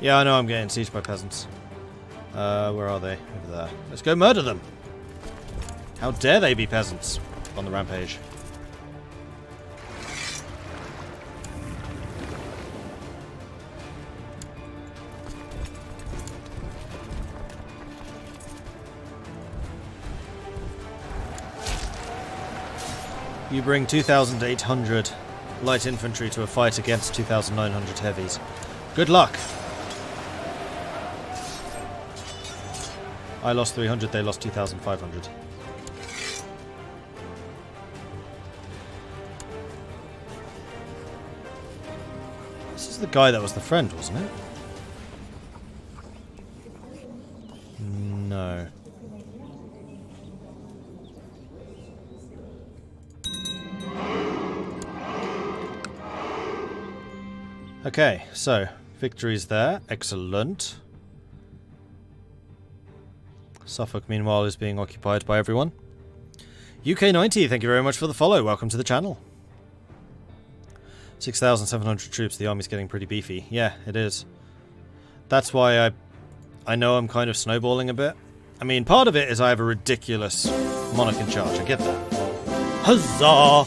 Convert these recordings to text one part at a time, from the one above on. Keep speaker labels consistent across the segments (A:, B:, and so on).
A: Yeah, I know I'm getting sieged by peasants. Where are they? Over there. Let's go murder them! How dare they be peasants on the rampage? You bring 2,800 light infantry to a fight against 2,900 heavies. Good luck! I lost 300, they lost 2,500. This is the guy that was the friend, wasn't it? No. Okay, so victory's there. Excellent. Suffolk, meanwhile, is being occupied by everyone. UK90, thank you very much for the follow. Welcome to the channel. 6,700 troops. The army's getting pretty beefy. Yeah, it is. That's why I know I'm kind of snowballing a bit. I mean, part of it is I have a ridiculous monarch in charge. I get that. Huzzah!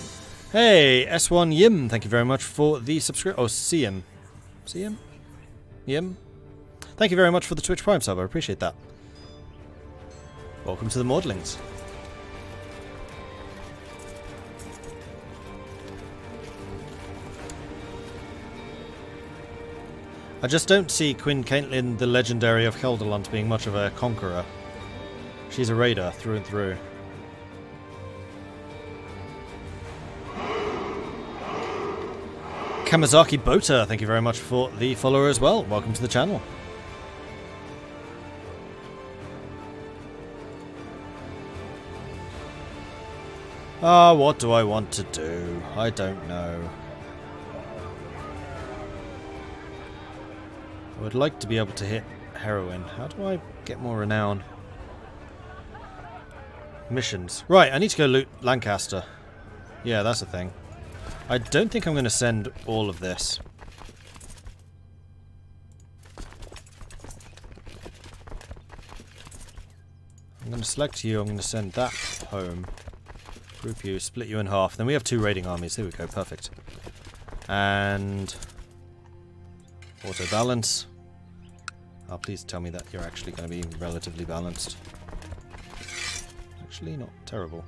A: Hey, S1 Yim, thank you very much for the subscribe. Oh, CM. CM? Yim? Thank you very much for the Twitch Prime sub. I appreciate that. Welcome to the Mordlings. I just don't see Queen Caitlin, the legendary of Helderland, being much of a conqueror. She's a raider through and through. Kamazaki Bota, thank you very much for the follower as well. Welcome to the channel. Ah, what do I want to do? I don't know. I would like to be able to hit heroin. How do I get more renown? Missions. Right, I need to go loot Lancaster. Yeah, that's a thing. I don't think I'm going to send all of this. I'm going to select you, I'm going to send that home. Group you, split you in half. Then we have 2 raiding armies. There we go, perfect. And auto balance. Oh, please tell me that you're actually going to be relatively balanced. Actually, not terrible.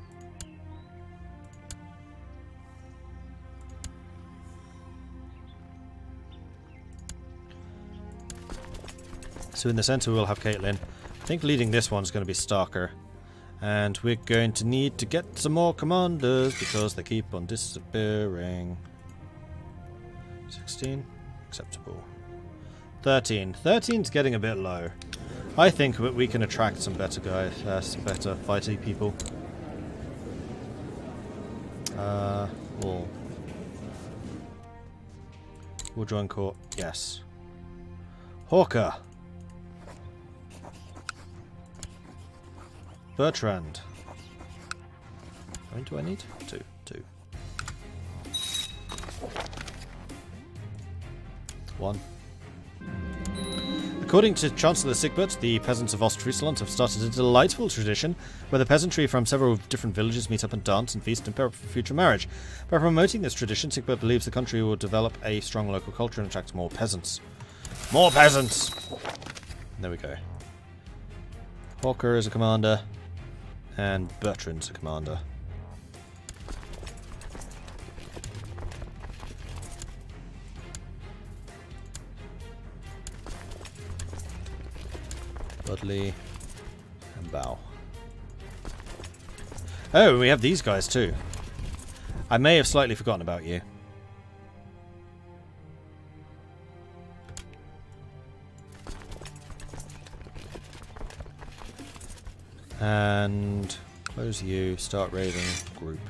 A: So in the center we'll have Caitlin. I think leading this one's going to be Starker. And we're going to need to get some more commanders because they keep on disappearing. 16. Acceptable. 13. 13's getting a bit low. I think that we can attract some better guys, some better fighty people. We'll join court. Yes. Hawker. Bertrand. How many do I need? 2. 2. 1. According to Chancellor Sigbert, the peasants of Ostfriesland have started a delightful tradition where the peasantry from several different villages meet up and dance and feast and prepare for future marriage. By promoting this tradition, Sigbert believes the country will develop a strong local culture and attract more peasants. More peasants! There we go. Hawker is a commander. And Bertrand's a commander. Budley and Bow. Oh, we have these guys too. I may have slightly forgotten about you. And close you, start raiding, group.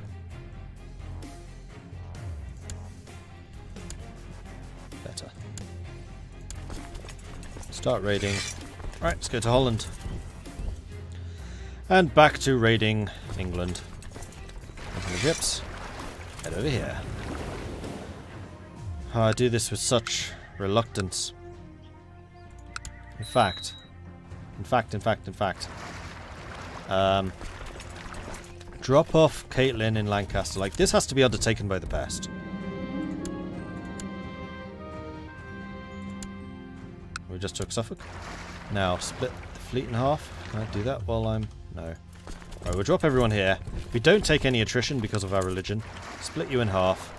A: Better. Start raiding. Right, let's go to Holland. And back to raiding England. Open the ships. Head over here. Oh, I do this with such reluctance. In fact. Drop off Caitlin in Lancaster. Like, this has to be undertaken by the best. We just took Suffolk. Now, split the fleet in half. Can I do that while I'm... No. Alright, we'll drop everyone here. We don't take any attrition because of our religion. Split you in half.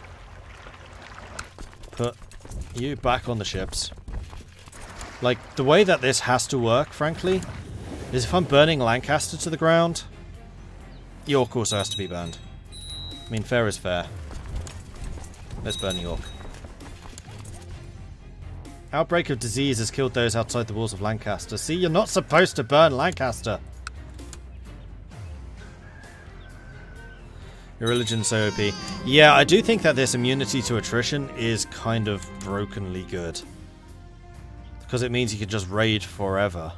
A: Put you back on the ships. Like, the way that this has to work, frankly, is if I'm burning Lancaster to the ground, York also has to be burned. I mean, fair is fair. Let's burn York. Outbreak of disease has killed those outside the walls of Lancaster. See, you're not supposed to burn Lancaster. Your religion's so OP. Yeah, I do think that this immunity to attrition is kind of brokenly good. Because it means you can just raid forever.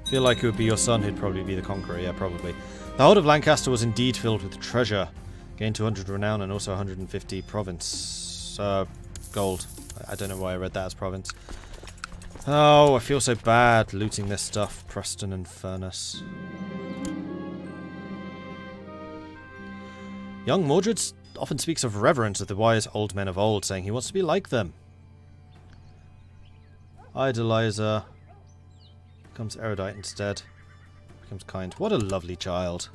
A: I feel like it would be your son who'd probably be the conqueror. Yeah, probably. The hold of Lancaster was indeed filled with treasure. Gained 200 renown and also 150 province. Gold. I don't know why I read that as province. Oh, I feel so bad looting this stuff. Preston and Furness. Young Mordred often speaks of reverence of the wise old men of old, saying he wants to be like them. Idolizer. Becomes erudite instead. Becomes kind. What a lovely child.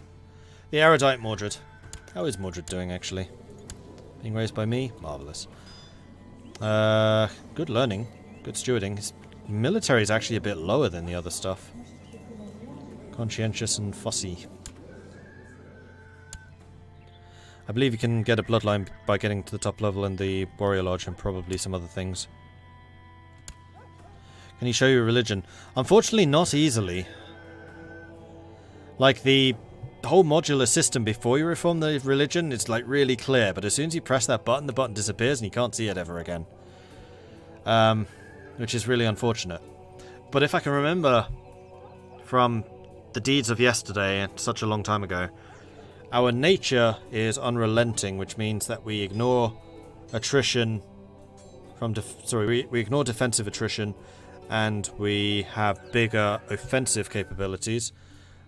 A: The erudite Mordred. How is Mordred doing, actually? Being raised by me? Marvellous. Good learning. Good stewarding. His military is actually a bit lower than the other stuff. Conscientious and fussy. I believe you can get a bloodline by getting to the top level in the warrior lodge and probably some other things. Can he show you religion? Unfortunately, not easily. Like, the whole modular system before you reform the religion, it's like really clear, but as soon as you press that button, the button disappears and you can't see it ever again. Which is really unfortunate. But if I can remember from the deeds of yesterday, such a long time ago, our nature is unrelenting, which means that we ignore attrition from we ignore defensive attrition, and we have bigger offensive capabilities,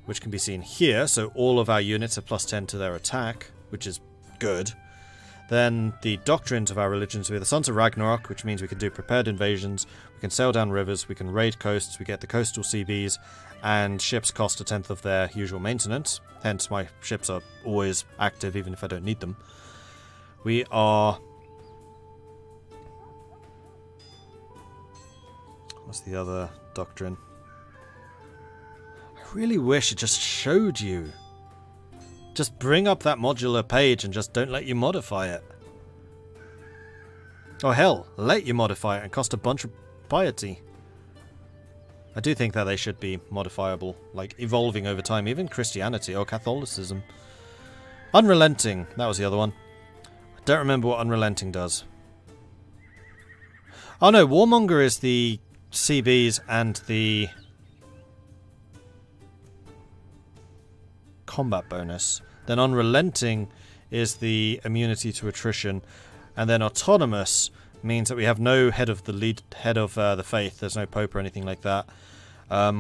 A: which can be seen here. So all of our units are +10 to their attack, which is good. Then the doctrines of our religions, we're the Sons of Ragnarok, which means we can do prepared invasions, we can sail down rivers, we can raid coasts, we get the coastal CBs, and ships cost 1/10 of their usual maintenance. Hence my ships are always active even if I don't need them. We are... What's the other doctrine? I really wish it just showed you. Just bring up that modular page and just don't let you modify it. Oh hell, let you modify it and cost a bunch of piety. I do think that they should be modifiable, like evolving over time, even Christianity or Catholicism. Unrelenting, that was the other one. I don't remember what Unrelenting does. Oh no, Warmonger is the CBs and the combat bonus. Then Unrelenting is the immunity to attrition, and then Autonomous means that we have no head of the faith. There's no pope or anything like that.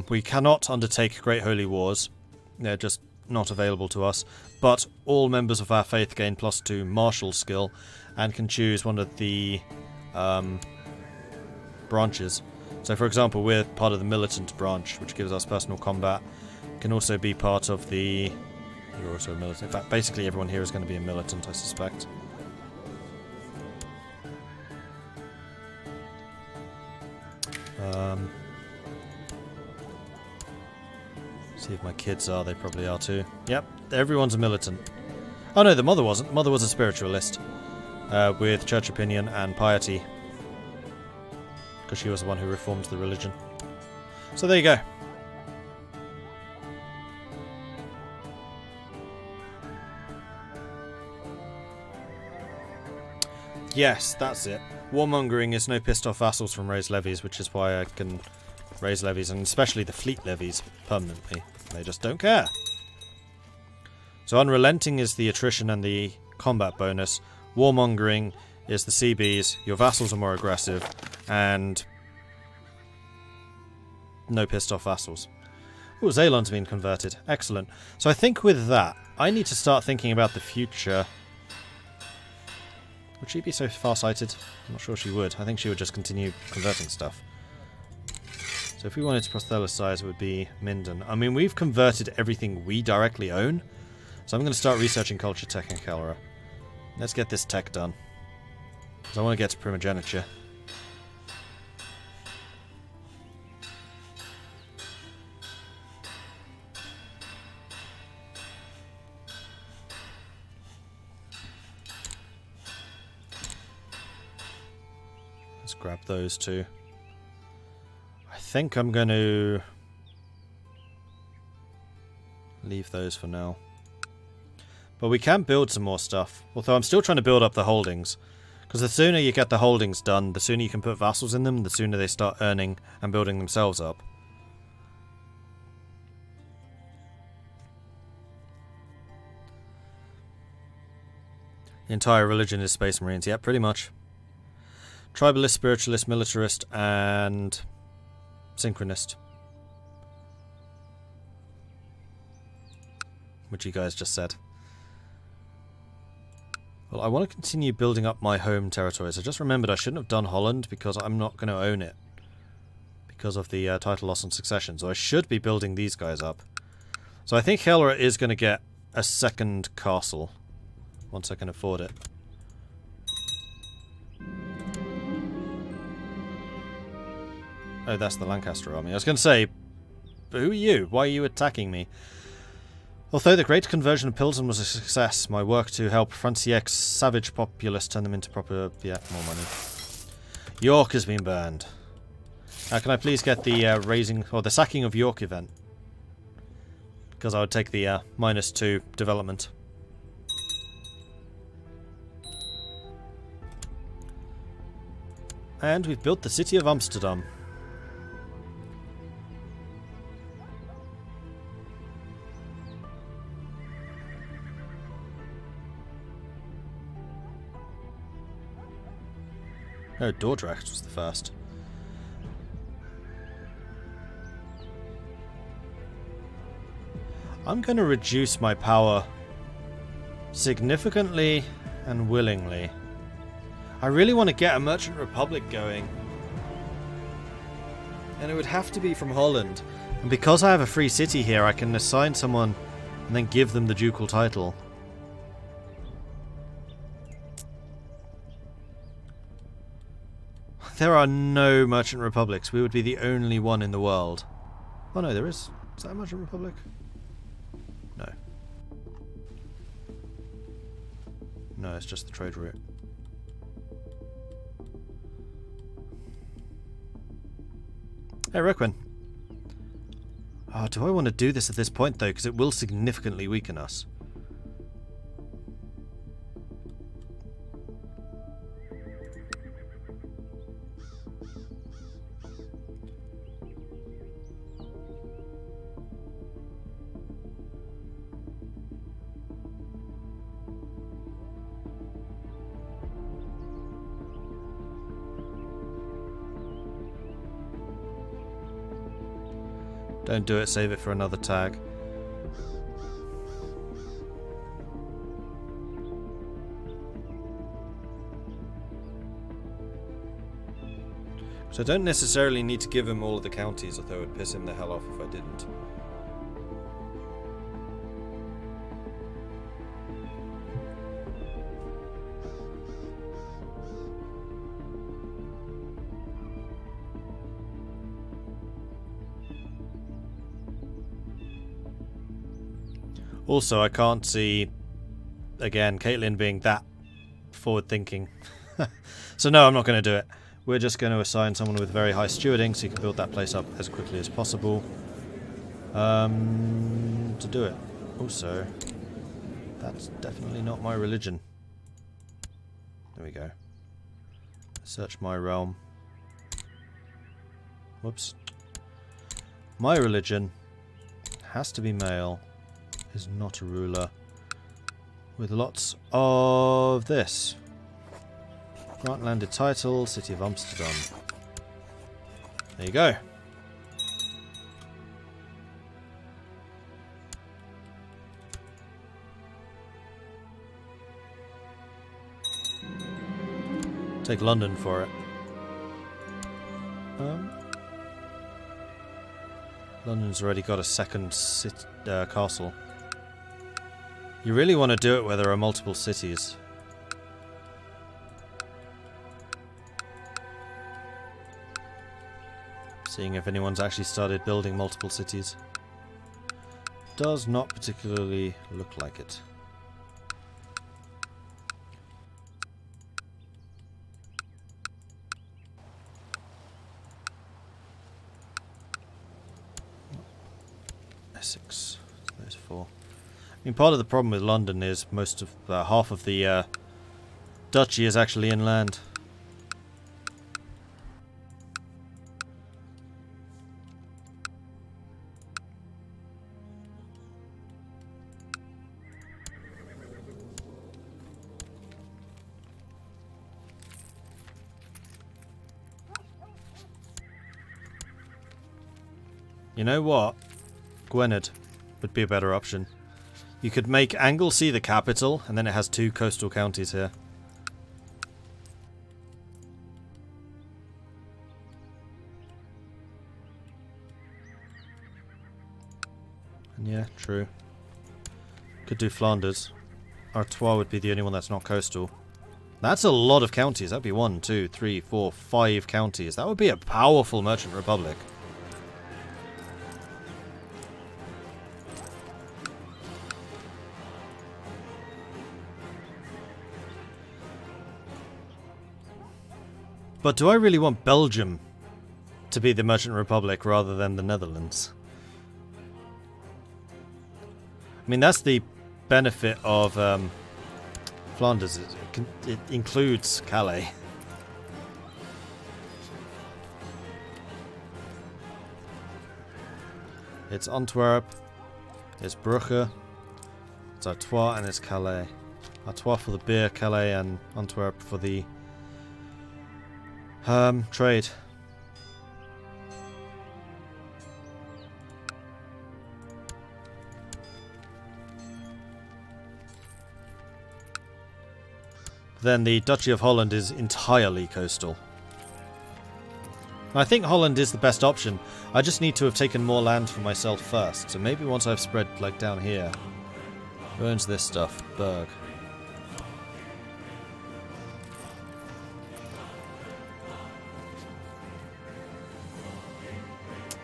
A: We cannot undertake Great Holy Wars. They're just not available to us. But all members of our faith gain +2 martial skill and can choose one of the branches. So, for example, we're part of the militant branch, which gives us personal combat. Can also be part of the... You're also a militant. In fact, basically everyone here is going to be a militant, I suspect. See if my kids are. They probably are too. Yep, everyone's a militant. Oh no, the mother wasn't. Mother was a spiritualist. With church opinion and piety. Because she was the one who reformed the religion. So there you go. Yes, that's it. Warmongering is no pissed off vassals from raised levies, which is why I can raise levies, and especially the fleet levies, permanently. They just don't care. So Unrelenting is the attrition and the combat bonus. Warmongering is the CBs, your vassals are more aggressive, and no pissed off vassals. Oh, Zaylon's been converted. Excellent. So I think with that, I need to start thinking about the future. Would she be so far-sighted? I'm not sure she would. I think she would just continue converting stuff. So if we wanted to proselytize, it would be Minden. I mean, we've converted everything we directly own. So I'm going to start researching culture, tech, and Kelra. Let's get this tech done. Because I want to get to primogeniture. Let's grab those two. I think I'm going to leave those for now. But we can build some more stuff. Although I'm still trying to build up the holdings. Because the sooner you get the holdings done, the sooner you can put vassals in them, the sooner they start earning and building themselves up. The entire religion is Space Marines. Yeah, pretty much. Tribalist, Spiritualist, Militarist, and Synchronist. Which you guys just said. Well, I want to continue building up my home territories. I just remembered I shouldn't have done Holland because I'm not going to own it. Because of the title loss on succession. So I should be building these guys up. So I think Helra is going to get a second castle. Once I can afford it. Oh, that's the Lancaster army. I was going to say, but who are you? Why are you attacking me? Although the great conversion of Pilsen was a success, my work to help Franciaic's savage populace turn them into proper... yeah, more money. York has been burned. Can I please get the raising... or the sacking of York event? Because I would take the -2 development. And we've built the city of Amsterdam. No, Dordrecht was the first. I'm going to reduce my power significantly and willingly. I really want to get a Merchant Republic going. And it would have to be from Holland. And because I have a free city here, I can assign someone and then give them the ducal title. There are no Merchant Republics. We would be the only one in the world. Oh no, there is. Is that a Merchant Republic? No. No, it's just the trade route. Hey, Requin. Oh, do I want to do this at this point, though? Because it will significantly weaken us. Don't do it, save it for another tag. So I don't necessarily need to give him all of the counties, although it would piss him the hell off if I didn't. Also, I can't see, again, Caitlin being that forward-thinking. So no, I'm not going to do it. We're just going to assign someone with very high stewarding so you can build that place up as quickly as possible. To do it. Also, that's definitely not my religion. There we go. Search my realm. Whoops. My religion has to be male. Is not a ruler with lots of this. Grant landed title, City of Amsterdam. There you go. Take London for it. London's already got a second castle. You really want to do it where there are multiple cities. Seeing if anyone's actually started building multiple cities. Does not particularly look like it. Essex. There's 4. I mean, part of the problem with London is most of half of the duchy is actually inland. You know what? Gwynedd would be a better option. You could make Anglesey the capital, and then it has 2 coastal counties here. And yeah, true. Could do Flanders. Artois would be the only one that's not coastal. That's a lot of counties. That'd be 1, 2, 3, 4, 5 counties. That would be a powerful merchant republic. But do I really want Belgium to be the Merchant Republic rather than the Netherlands? I mean, that's the benefit of Flanders. It includes Calais. It's Antwerp, it's Brugge, it's Artois, and it's Calais. Artois for the beer, Calais and Antwerp for the trade. Then the Duchy of Holland is entirely coastal. I think Holland is the best option. I just need to have taken more land for myself first. So maybe once I've spread, like, down here. Who owns this stuff? Berg.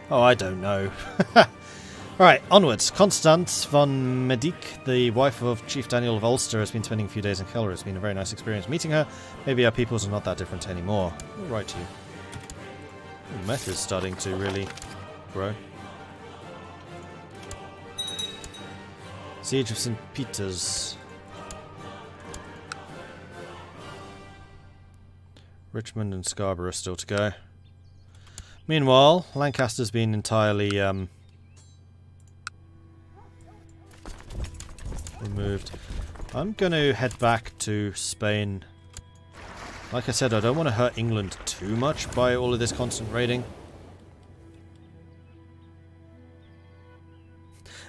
A: Oh, I don't know. Alright, onwards. Constance von Mediek, the wife of Chief Daniel of Ulster, has been spending a few days in Gelre. It's been a very nice experience meeting her. Maybe our peoples are not that different anymore. We'll write to you. Meth is starting to really grow. Siege of St. Peter's. Richmond and Scarborough are still to go. Meanwhile, Lancaster's been entirely removed. I'm going to head back to Spain. Like I said, I don't want to hurt England too much by all of this constant raiding.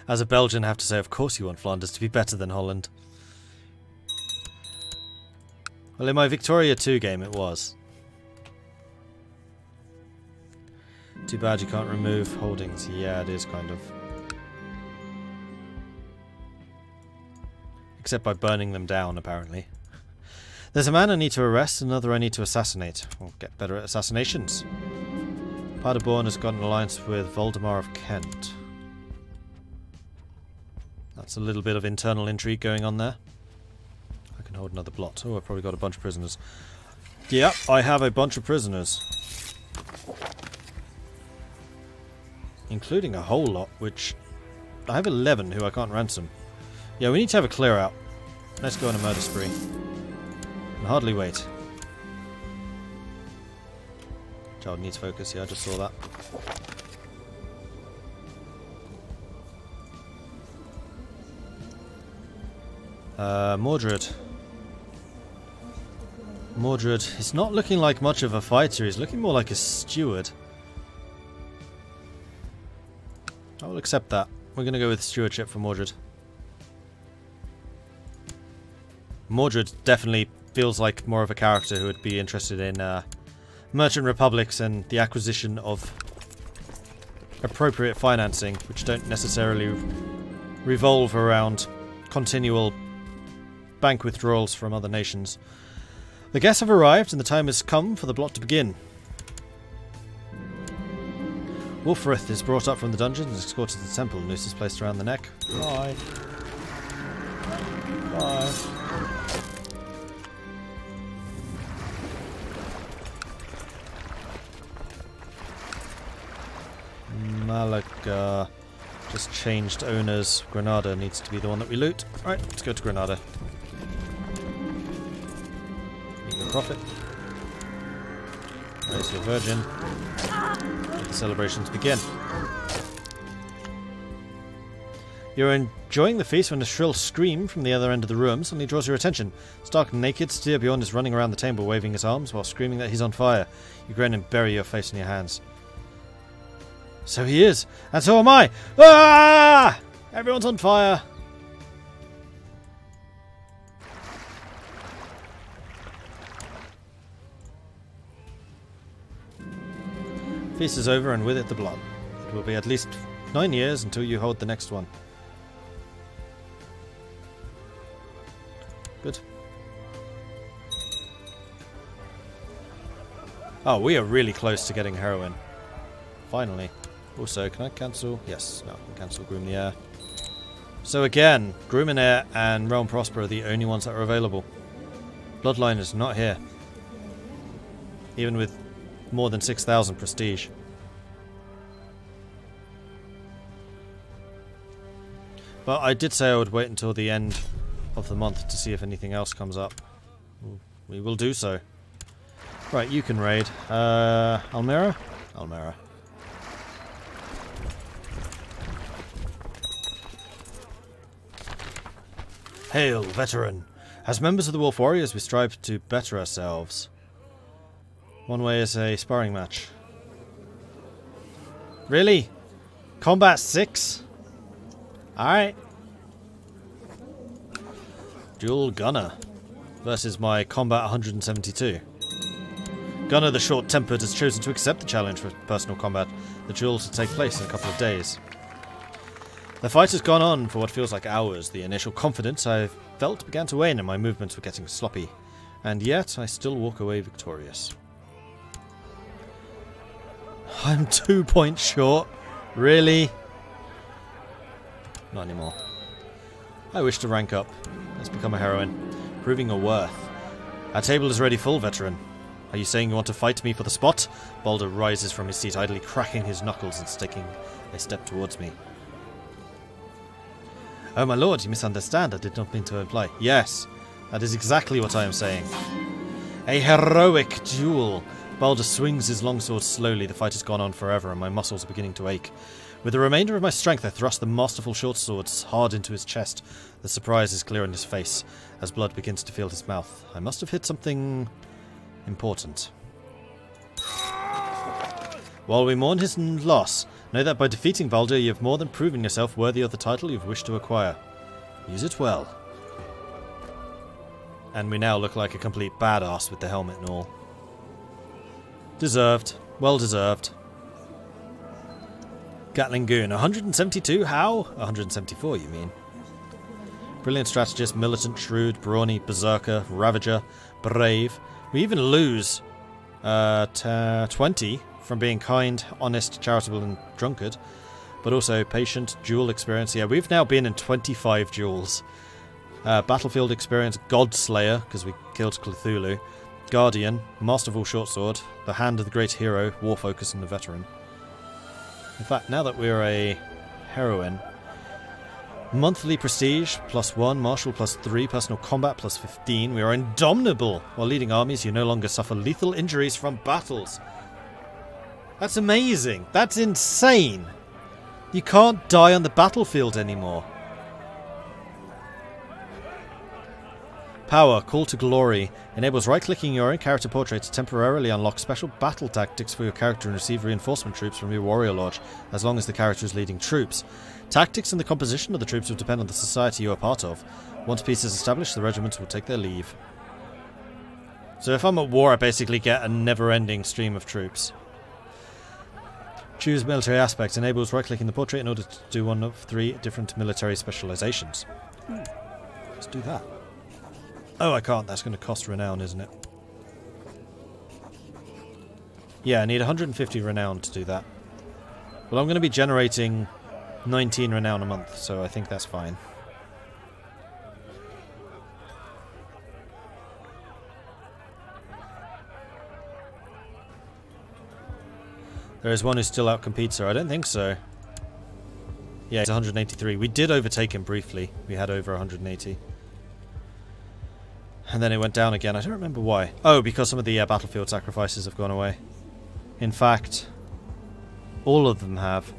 A: As a Belgian, I have to say, of course you want Flanders to be better than Holland. Well, in my Victoria 2 game it was. Too bad you can't remove holdings. Yeah, it is kind of. Except by burning them down, apparently. There's a man I need to arrest, another I need to assassinate. We'll get better at assassinations. Paderborn has got an alliance with Voldemar of Kent. That's a little bit of internal intrigue going on there. I can hold another blot. Oh, I've probably got a bunch of prisoners. Yep, I have a bunch of prisoners. Including a whole lot, which... I have 11 who I can't ransom. Yeah, we need to have a clear out. Let's go on a murder spree. And hardly wait. Child needs focus, yeah, I just saw that. Mordred. Mordred is not looking like much of a fighter. He's looking more like a steward. I will accept that. We're going to go with stewardship for Mordred. Mordred definitely feels like more of a character who would be interested in merchant republics and the acquisition of appropriate financing, which don't necessarily revolve around continual bank withdrawals from other nations. The guests have arrived and the time has come for the plot to begin. Wulfrith is brought up from the dungeon and escorted to the temple. Noose is placed around the neck. Bye. Bye. Malaga just changed owners. Granada needs to be the one that we loot. Alright, let's go to Granada. Meet your prophet. Raise your virgin. Let the celebrations begin. You're enjoying the feast when a shrill scream from the other end of the room suddenly draws your attention. Stark naked, Styrbjorn is running around the table waving his arms while screaming that he's on fire. You grin and bury your face in your hands. So he is, and so am I! Ah! Everyone's on fire! Feast is over and with it the blood. It will be at least 9 years until you hold the next one. Good. Oh, we are really close to getting heroin. Finally. Also, can I cancel? Yes, no, I can cancel Groom the Heir. So again, Groom and Heir and Realm Prosper are the only ones that are available. Bloodline is not here. Even with more than 6,000 prestige. But I did say I would wait until the end of the month to see if anything else comes up. We will do so. Right, you can raid. Almera? Almera. Hail, veteran! As members of the Wolf Warriors, we strive to better ourselves. One way is a sparring match. Really? Combat 6? Alright. Dual Gunner versus my Combat 172. Gunner the Short-Tempered has chosen to accept the challenge for personal combat. The duel will take place in a couple of days. The fight has gone on for what feels like hours. The initial confidence I felt began to wane and my movements were getting sloppy. And yet, I still walk away victorious. I'm 2 points short. Really? Not anymore. I wish to rank up. Let's become a heroine. Proving your worth. Our table is already full, veteran. Are you saying you want to fight me for the spot? Balder rises from his seat, idly cracking his knuckles and taking a step towards me. Oh my lord, you misunderstand. I did not mean to imply. Yes, that is exactly what I am saying. A heroic duel. Balder swings his longsword slowly. The fight has gone on forever and my muscles are beginning to ache. With the remainder of my strength, I thrust the masterful short swords hard into his chest. The surprise is clear on his face as blood begins to fill his mouth. I must have hit something important. While we mourn his loss, know that by defeating Balder, you have more than proven yourself worthy of the title you've wished to acquire. Use it well. And we now look like a complete badass with the helmet and all. Deserved. Well deserved. Gatling Goon. 172? How? 174, you mean. Brilliant strategist, militant, shrewd, brawny, berserker, ravager, brave. We even lose 20 from being kind, honest, charitable and drunkard. But also patient, duel experience. Yeah, we've now been in 25 duels. Battlefield experience, Godslayer, because we killed Cthulhu. Guardian, Masterful Shortsword, the Hand of the Great Hero, War Focus and the Veteran. In fact, now that we're a heroine, monthly prestige +1, martial +3, personal combat +15. We are indomitable. While leading armies, you no longer suffer lethal injuries from battles. That's amazing. That's insane. You can't die on the battlefield anymore. Power, Call to Glory. Enables right-clicking your own character portrait to temporarily unlock special battle tactics for your character and receive reinforcement troops from your warrior lodge, as long as the character is leading troops. Tactics and the composition of the troops will depend on the society you are part of. Once peace is established, the regiments will take their leave. So if I'm at war, I basically get a never-ending stream of troops. Choose military aspects. Enables right-clicking the portrait in order to do one of 3 different military specializations. Let's do that. Oh, I can't. That's going to cost renown, isn't it? Yeah, I need 150 renown to do that. Well, I'm going to be generating 19 renown a month, so I think that's fine. There is one who still outcompetes her. I don't think so. Yeah, it's 183. We did overtake him briefly. We had over 180. And then it went down again. I don't remember why. Oh, because some of the battlefield sacrifices have gone away. In fact, all of them have.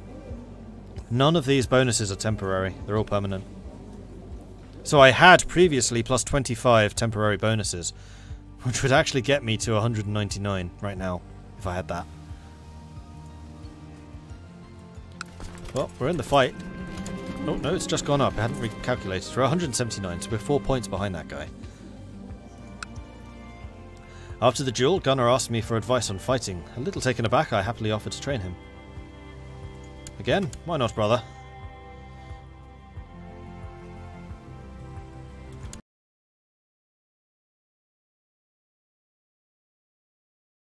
A: None of these bonuses are temporary. They're all permanent. So I had previously plus 25 temporary bonuses, which would actually get me to 199 right now, if I had that. Well, we're in the fight. Oh, no, it's just gone up. I hadn't recalculated. We're 179, so we're 4 points behind that guy. After the duel, Gunnar asked me for advice on fighting. A little taken aback, I happily offered to train him. Again? Why not, brother?